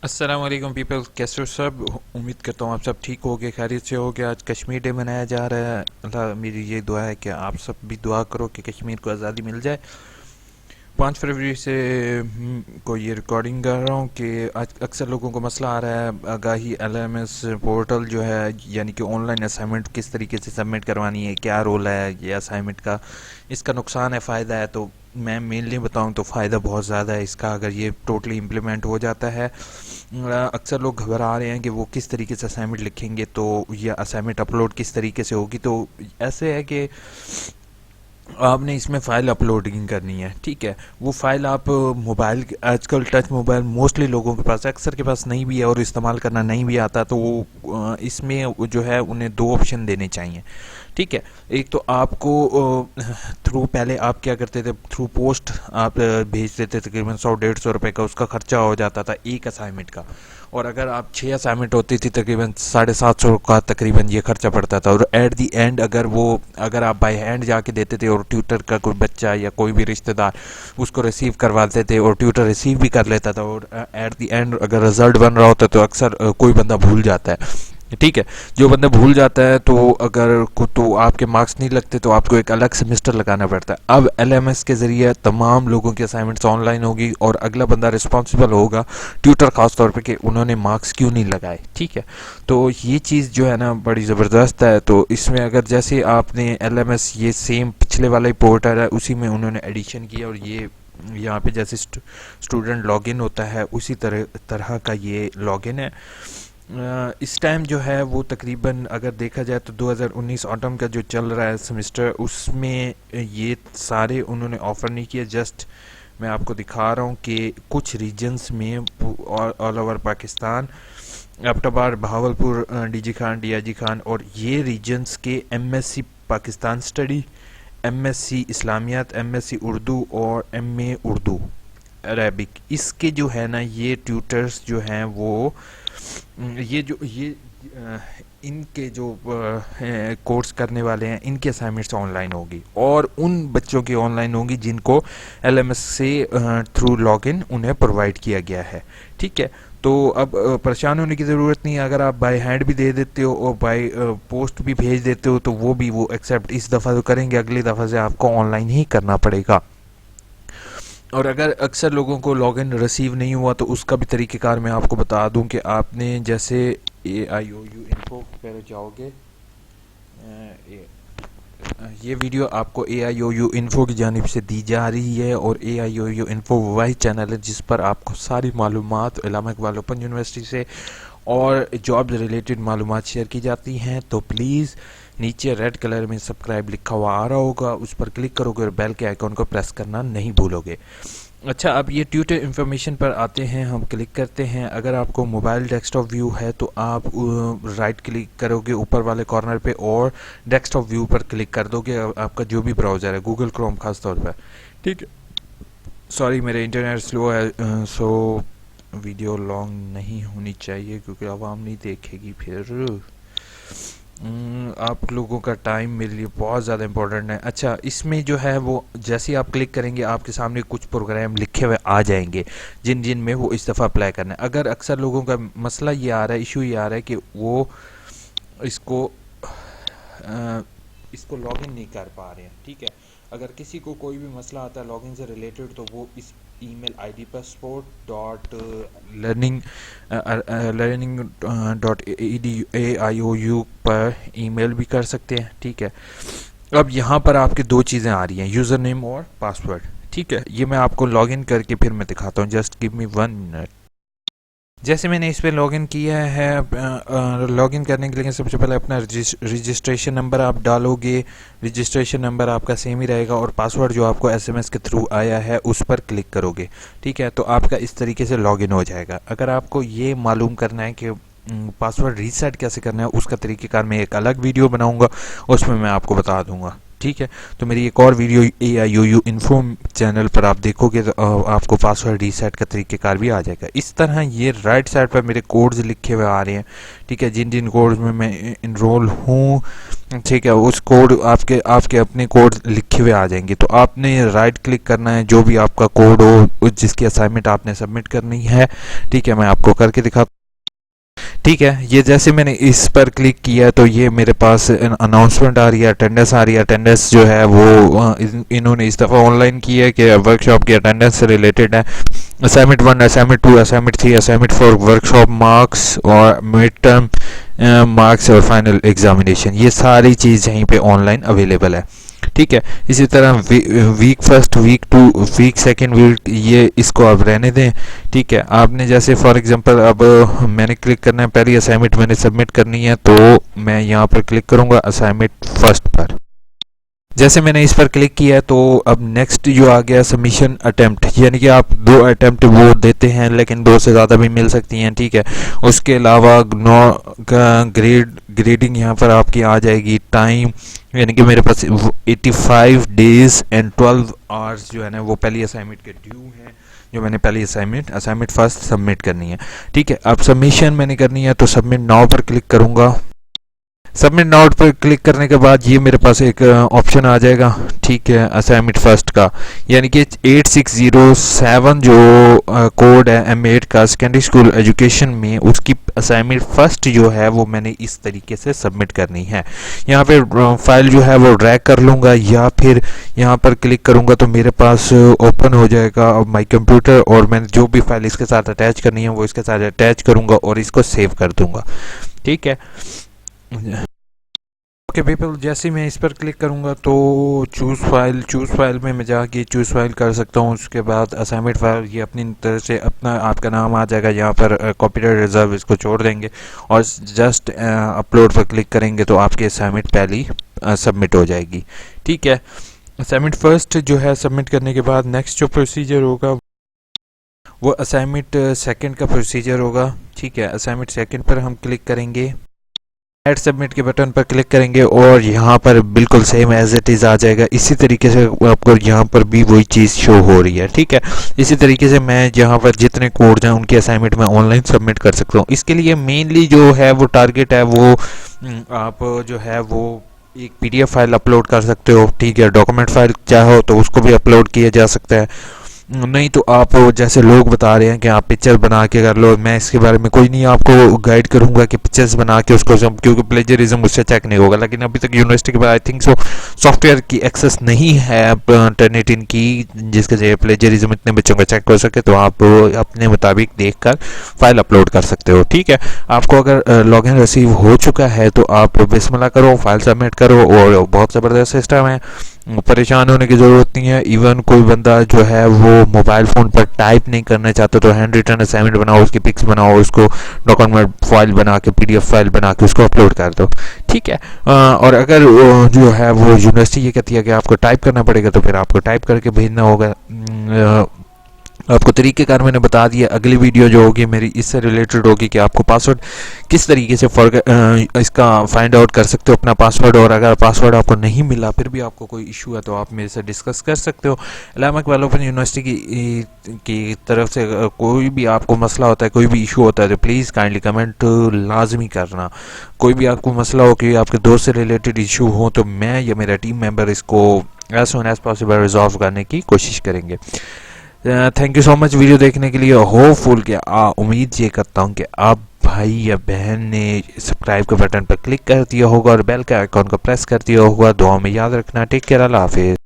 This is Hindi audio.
अस्सलाम वालेकुम पीपल, कैसे हो सब। उम्मीद करता हूँ आप सब ठीक होगे, खैरियत से होगे। आज कश्मीर डे मनाया जा रहा है। अल्लाह, मेरी ये दुआ है कि आप सब भी दुआ करो कि कश्मीर को आज़ादी मिल जाए। 5 फरवरी से को ये रिकॉर्डिंग कर रहा हूँ कि आज अक्सर लोगों को मसला आ रहा है आगाही LMS पोर्टल जो है, यानी कि ऑनलाइन असाइनमेंट किस तरीके से सबमिट करवानी है, क्या रोल है ये असाइनमेंट का, इसका नुकसान है, फ़ायदा है। तो मैं मेनली बताऊं तो फ़ायदा बहुत ज़्यादा है इसका, अगर ये टोटली इम्प्लीमेंट हो जाता है। अक्सर लोग घबरा रहे हैं कि वो किस तरीके से असाइनमेंट लिखेंगे, तो यह असाइनमेंट अपलोड किस तरीके से होगी। तो ऐसे है कि आपने इसमें फ़ाइल अपलोडिंग करनी है, ठीक है। वो फ़ाइल आप मोबाइल, आजकल टच मोबाइल मोस्टली लोगों के पास, अक्सर के पास नहीं भी है और इस्तेमाल करना नहीं भी आता, तो वो इसमें जो है उन्हें दो ऑप्शन देने चाहिए, ठीक है। एक तो आपको थ्रू, पहले आप क्या करते थे, थ्रू पोस्ट आप भेज देते थे, तकरीबन 100-150 रुपये का उसका खर्चा हो जाता था एक असाइनमेंट का। और अगर आप 6 असाइनमेंट होती थी तकरीबन 750 का तकरीबन ये खर्चा पड़ता था। और एट दी एंड अगर आप बाय हैंड जाके देते थे और ट्यूटर का कोई बच्चा या कोई भी रिश्तेदार उसको रिसीव करवाते थे और ट्यूटर रिसीव भी कर लेता था, और एट दी एंड अगर रिजल्ट बन रहा होता तो अक्सर कोई बंदा भूल जाता है, ठीक है। जो बंदा भूल जाता है तो तो आपके मार्क्स नहीं लगते, तो आपको एक अलग सेमेस्टर लगाना पड़ता है। अब LMS के ज़रिए तमाम लोगों की असाइनमेंट्स ऑनलाइन होगी और अगला बंदा रिस्पॉन्सिबल होगा, ट्यूटर खास तौर पे, कि उन्होंने मार्क्स क्यों नहीं लगाए, ठीक है। तो ये चीज़ जो है ना बड़ी ज़बरदस्त है। तो इसमें अगर जैसे आपने LMS, ये सेम पिछले वाला ही पोर्टल है, उसी में उन्होंने एडिशन किया, और ये यहाँ पे जैसे स्टूडेंट लॉगिन होता है उसी तरह का ये लॉगिन है। इस टाइम जो है वो तकरीबन अगर देखा जाए तो 2019 ऑटम का जो चल रहा है सेमेस्टर, उसमें ये सारे उन्होंने ऑफ़र नहीं किए। जस्ट मैं आपको दिखा रहा हूँ कि कुछ रीजन्स में all over Pakistan, Abbottabad, Bahawalpur, DG Khan, DIG Khan, और ये रीजन्स के MSc Pakistan study, MSc Islamiyat, MSc Urdu और MA उर्दू अरेबिक, इसके जो है ना ये ट्यूटर्स जो हैं वो ये इनके जो कोर्स करने वाले हैं, इनके असाइनमेंट्स ऑनलाइन होगी, और उन बच्चों की ऑनलाइन होगी जिनको LMS से थ्रू लॉगिन उन्हें प्रोवाइड किया गया है, ठीक है। तो अब परेशान होने की ज़रूरत नहीं है। अगर आप बाय हैंड भी दे देते हो और बाय पोस्ट भी भेज देते हो तो वो एक्सेप्ट इस दफ़ा तो करेंगे, अगली दफ़ा से आपको ऑनलाइन ही करना पड़ेगा। और अगर अक्सर लोगों को लॉगिन रिसीव नहीं हुआ तो उसका भी तरीक़ेकार मैं आपको बता दूं कि आपने जैसे AIOU इन्फो पर जाओगे, ये वीडियो आपको AIOU इन्फो की जानिब से दी जा रही है, और AIOU इन्फो वही चैनल है जिस पर आपको सारी मालूमात इलामा इकबाल ओपन यूनिवर्सिटी से और जॉब रिलेटेड मालूमात शेयर की जाती हैं। तो प्लीज़ नीचे रेड कलर में सब्सक्राइब लिखा हुआ आ रहा होगा, उस पर क्लिक करोगे और बेल के आइकॉन को प्रेस करना नहीं भूलोगे। अच्छा, अब ये ट्यूटर इन्फॉर्मेशन पर आते हैं, हम क्लिक करते हैं। अगर आपको मोबाइल डेस्कटॉप व्यू है तो आप राइट क्लिक करोगे ऊपर वाले कॉर्नर पे और डेस्कटॉप व्यू पर क्लिक कर दोगे, आपका जो भी ब्राउज़र है, गूगल क्रोम खास तौर पर, ठीक है। सॉरी मेरे इंटरनेट स्लो है, सो वीडियो लॉन्ग नहीं होनी चाहिए क्योंकि आवाम नहीं देखेगी फिर। आप लोगों का टाइम मेरे लिए बहुत ज़्यादा इम्पोर्टेंट है। अच्छा, इसमें जो है वो जैसे ही आप क्लिक करेंगे आपके सामने कुछ प्रोग्राम लिखे हुए आ जाएंगे जिन जिन में वो इस दफ़ा अप्लाई करना है। अगर अक्सर लोगों का मसला ये आ रहा है, इशू ये आ रहा है कि वो इसको इसको लॉगिन नहीं कर पा रहे हैं, ठीक है। अगर किसी को कोई भी मसला आता है लॉगिन से रिलेटेड तो वो इस ईमेल आईडी पर sport.learning.edu पर ईमेल भी कर सकते हैं, ठीक है। अब यहाँ पर आपके दो चीज़ें आ रही हैं, यूज़र नेम और पासवर्ड, ठीक है। ये मैं आपको लॉगिन करके फिर मैं दिखाता हूँ, जस्ट गिव मी 1 मिनट। जैसे मैंने इस पर लॉगिन किया है, लॉगिन करने के लिए सबसे पहले अपना रजिस्ट्रेशन नंबर आप डालोगे। रजिस्ट्रेशन नंबर आपका सेम ही रहेगा और पासवर्ड जो आपको SMS के थ्रू आया है उस पर क्लिक करोगे, ठीक है। तो आपका इस तरीके से लॉगिन हो जाएगा। अगर आपको ये मालूम करना है कि पासवर्ड रीसेट कैसे करना है, उसका तरीक़ेकार मैं एक अलग वीडियो बनाऊंगा, उसमें मैं आपको बता दूंगा। ठीक है। तो मेरी एक और वीडियो AIOU इन्फो चैनल पर आप देखोगे तो आपको पासवर्ड रीसेट का तरीक़ेकार भी आ जाएगा। इस तरह ये राइट साइड पर मेरे कोड्स लिखे हुए आ रहे हैं, ठीक है, जिन जिन कोड्स में मैं इनरोल हूँ, ठीक है, उस कोड आपके आपके अपने कोड लिखे हुए आ जाएंगे। तो आपने राइट क्लिक करना है, जो भी आपका कोड हो जिसकी असाइनमेंट आपने सबमिट करनी है, ठीक है, मैं आपको करके दिखाता। ठीक है, ये जैसे मैंने इस पर क्लिक किया तो ये मेरे पास अनाउंसमेंट आ रही है, अटेंडेंस आ रही है। अटेंडेंस जो है वो इन्होंने इस दफ़ा ऑनलाइन की है कि वर्कशॉप की अटेंडेंस से रिलेटेड है। Assignment 1, assignment 2, assignment 3, assignment 4, workshop marks और मिड टर्म मार्क्स और फाइनल एग्जामिनेशन, ये सारी चीज़ यहीं पे ऑनलाइन अवेलेबल है। ठीक है, इसी तरह week first, week 2, week second, week, ये इसको आप रहने दें। ठीक है, आपने जैसे फॉर एग्जांपल अब मैंने क्लिक करना है, पहली असाइनमेंट मैंने सबमिट करनी है, तो मैं यहाँ पर क्लिक करूँगा असाइनमेंट फर्स्ट पर। जैसे मैंने इस पर क्लिक किया तो अब नेक्स्ट जो आ गया सबमिशन अटेम्प्ट, यानी कि आप 2 अटेम्प्ट वो देते हैं, लेकिन 2 से ज़्यादा भी मिल सकती हैं। ठीक है, उसके अलावा ग्रेडिंग यहाँ पर आपकी आ जाएगी। टाइम, यानी कि मेरे पास 85 डेज एंड 12 आवर्स जो है ना वो पहली असाइनमेंट के ड्यू हैं, जो मैंने पहली असाइनमेंट फर्स्ट सबमिट करनी है। ठीक है, अब सबमिशन मैंने करनी है तो सबमिट नाउ पर क्लिक करूँगा। सबमिट नाउ पर क्लिक करने के बाद ये मेरे पास एक ऑप्शन आ जाएगा, ठीक है, असाइनमेंट फर्स्ट का, यानी कि 8607 जो कोड है M8 का सेकेंडरी स्कूल एजुकेशन में, उसकी असाइनमेंट फर्स्ट जो है वो मैंने इस तरीके से सबमिट करनी है। यहाँ पे फाइल जो है वो ड्रैग कर लूँगा या फिर यहाँ पर क्लिक करूँगा तो मेरे पास ओपन हो जाएगा माई कंप्यूटर, और मैंने जो भी फाइल इसके साथ अटैच करनी है वो इसके साथ अटैच करूँगा और इसको सेव कर दूँगा। ठीक है, ओके पीपल, जैसे मैं इस पर क्लिक करूंगा तो चूज़ फाइल में मैं जाके चूज़ फाइल कर सकता हूं। उसके बाद असाइनमेंट फाइल ये अपनी तरह से अपना आपका नाम आ जाएगा, यहाँ पर कॉपीराइट रिजर्व इसको छोड़ देंगे और जस्ट अपलोड पर क्लिक करेंगे तो आपकी असाइनमेंट पहली सबमिट हो जाएगी। ठीक है, असाइनमेंट फर्स्ट जो है सबमिट करने के बाद नेक्स्ट जो प्रोसीजर होगा वो असाइनमेंट सेकंड का प्रोसीजर होगा। ठीक है, असाइनमेंट सेकंड पर हम क्लिक करेंगे, ऐड सबमिट के बटन पर क्लिक करेंगे और यहाँ पर बिल्कुल सेम एज इट इज़ आ जाएगा। इसी तरीके से आपको यहाँ पर भी वही चीज़ शो हो रही है। ठीक है, इसी तरीके से मैं यहाँ पर जितने कोड्स हैं उनकी असाइनमेंट मैं ऑनलाइन सबमिट कर सकता हूँ। इसके लिए मेनली जो है वो टारगेट है वो आप जो है वो एक PDF फाइल अपलोड कर सकते हो। ठीक है, डॉक्यूमेंट फाइल चाहो तो उसको भी अपलोड किया जा सकता है, नहीं तो आप जैसे लोग बता रहे हैं कि आप पिक्चर बना के कर लो, मैं इसके बारे में कोई नहीं आपको गाइड करूंगा कि पिक्चर्स बना के उसको, क्योंकि प्लेजरिज्म उससे चेक नहीं होगा। लेकिन अभी तक यूनिवर्सिटी के बाद आई थिंक सो सॉफ्टवेयर की एक्सेस नहीं है टर्निटिन की, जिसके जरिए प्लेजरिज्म इतने बच्चों का चेक हो सके, तो आप अपने मुताबिक देख कर फाइल अपलोड कर सकते हो। ठीक है, आपको अगर लॉगिन रिसीव हो चुका है तो आप बिस्मिल्लाह करो, फाइल सबमिट करो, और बहुत ज़बरदस्त सिस्टम है, परेशान होने की ज़रूरत नहीं है। इवन कोई बंदा जो है वो मोबाइल फ़ोन पर टाइप नहीं करना चाहता तो हैंड रिटन असाइनमेंट बनाओ, उसकी पिक्स बनाओ, उसको डॉक्यूमेंट फाइल बना के PDF फाइल बना के उसको अपलोड कर दो। ठीक है, और अगर जो है वो यूनिवर्सिटी ये कहती है कि आपको टाइप करना पड़ेगा तो फिर आपको टाइप करके भेजना होगा। आपको तरीक़ेकार मैंने बता दिया। अगली वीडियो जो होगी मेरी इससे रिलेटेड होगी कि आपको पासवर्ड किस तरीके से इसका फाइंड आउट कर सकते हो अपना पासवर्ड, और अगर पासवर्ड आपको नहीं मिला फिर भी आपको कोई इशू है तो आप मेरे से डिस्कस कर सकते हो। अल्लामा इकबाल ओपन यूनिवर्सिटी की तरफ से कोई भी आपको मसला होता है, कोई भी इशू होता है तो प्लीज़ काइंडली कमेंट लाजमी करना। कोई भी आपको मसला हो कि आपके दोस्त से रिलेटेड इशू हो तो मैं या मेरा टीम मेंबर इसको as soon as possible resolve करने की कोशिश करेंगे। Thank you so much video देखने के लिए। होपफुल कि उम्मीद ये करता हूँ कि आप भाई या बहन ने सब्सक्राइब के बटन पर क्लिक कर दिया होगा और बेल के आइकॉन को प्रेस कर दिया होगा। दुआ में याद रखना। टेक केयर, अल्लाह हाफिज़।